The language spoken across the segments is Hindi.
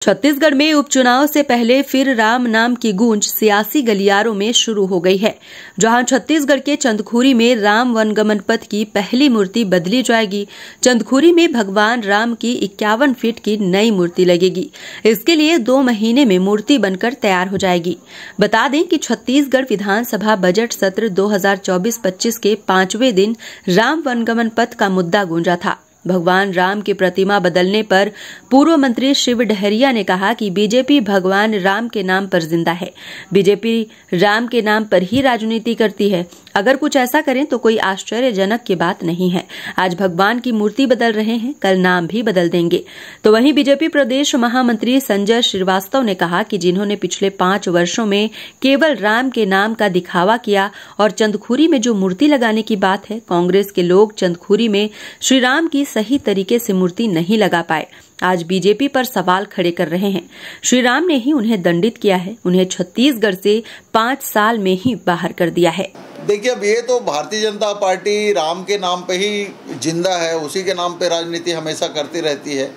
छत्तीसगढ़ में उपचुनाव से पहले फिर राम नाम की गूंज सियासी गलियारों में शुरू हो गई है। जहां छत्तीसगढ़ के चंदखुरी में राम वनगमन पथ की पहली मूर्ति बदली जाएगी। चंदखुरी में भगवान राम की 51 फीट की नई मूर्ति लगेगी। इसके लिए 2 महीने में मूर्ति बनकर तैयार हो जाएगी। बता दें कि छत्तीसगढ़ विधानसभा बजट सत्र 2024-25 के 5वें दिन राम वनगमन पथ का मुद्दा गूंजा था। भगवान राम की प्रतिमा बदलने पर पूर्व मंत्री शिव डहरिया ने कहा कि बीजेपी भगवान राम के नाम पर जिंदा है। बीजेपी राम के नाम पर ही राजनीति करती है। अगर कुछ ऐसा करें तो कोई आश्चर्यजनक की बात नहीं है। आज भगवान की मूर्ति बदल रहे हैं, कल नाम भी बदल देंगे। तो वहीं बीजेपी प्रदेश महामंत्री संजय श्रीवास्तव ने कहा कि जिन्होंने पिछले 5 वर्षों में केवल राम के नाम का दिखावा किया और चंदखुरी में जो मूर्ति लगाने की बात है, कांग्रेस के लोग चंदखुरी में श्री राम की सही तरीके से मूर्ति नहीं लगा पाए। आज बीजेपी पर सवाल खड़े कर रहे हैं। श्री राम ने ही उन्हें दंडित किया है, उन्हें छत्तीसगढ़ से 5 साल में ही बाहर कर दिया है। देखिए, अब ये तो भारतीय जनता पार्टी राम के नाम पे ही जिंदा है, उसी के नाम पे राजनीति हमेशा करती रहती है।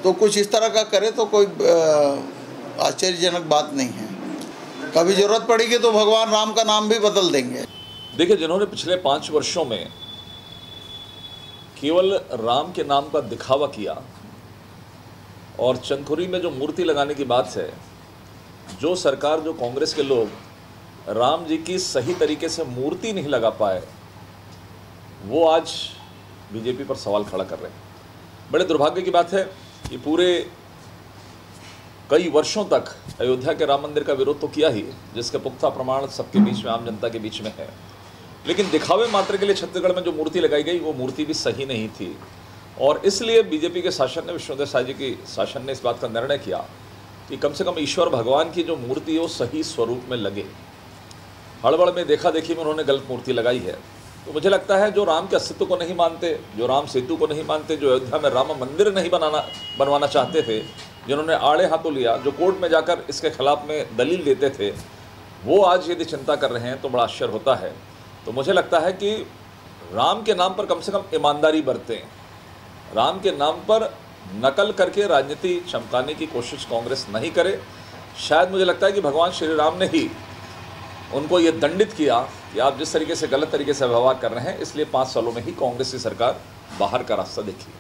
तो कुछ इस तरह का करे तो कोई आश्चर्यजनक बात नहीं है। कभी जरूरत पड़ेगी तो भगवान राम का नाम भी बदल देंगे। देखिए, जिन्होंने पिछले 5 वर्षों में केवल राम के नाम का दिखावा किया और चंदखुरी में जो मूर्ति लगाने की बात है, जो सरकार, जो कांग्रेस के लोग राम जी की सही तरीके से मूर्ति नहीं लगा पाए, वो आज बीजेपी पर सवाल खड़ा कर रहे हैं। बड़े दुर्भाग्य की बात है कि पूरे कई वर्षों तक अयोध्या के राम मंदिर का विरोध तो किया ही, जिसके पुख्ता प्रमाण सबके बीच में, आम जनता के बीच में है, लेकिन दिखावे मात्र के लिए छत्तीसगढ़ में जो मूर्ति लगाई गई वो मूर्ति भी सही नहीं थी। और इसलिए बीजेपी के शासन ने, विष्णुदेव साय जी की शासन ने इस बात का निर्णय किया कि कम से कम ईश्वर भगवान की जो मूर्ति है वो सही स्वरूप में लगे। हड़बड़ में, देखा देखी में उन्होंने गलत मूर्ति लगाई है। तो मुझे लगता है जो राम के अस्तित्व को नहीं मानते, जो राम सेतु को नहीं मानते, जो अयोध्या में राम मंदिर नहीं बनवाना चाहते थे, जिन्होंने आड़े हाथों लिया, जो कोर्ट में जाकर इसके खिलाफ में दलील देते थे, वो आज यदि चिंता कर रहे हैं तो बड़ा आश्चर्य होता है। तो मुझे लगता है कि राम के नाम पर कम से कम ईमानदारी बरतें। राम के नाम पर नकल करके राजनीति चमकाने की कोशिश कांग्रेस नहीं करे। शायद मुझे लगता है कि भगवान श्री राम ने ही उनको ये दंडित किया कि आप जिस तरीके से गलत तरीके से व्यवहार कर रहे हैं, इसलिए 5 सालों में ही कांग्रेस की सरकार बाहर का रास्ता देखी।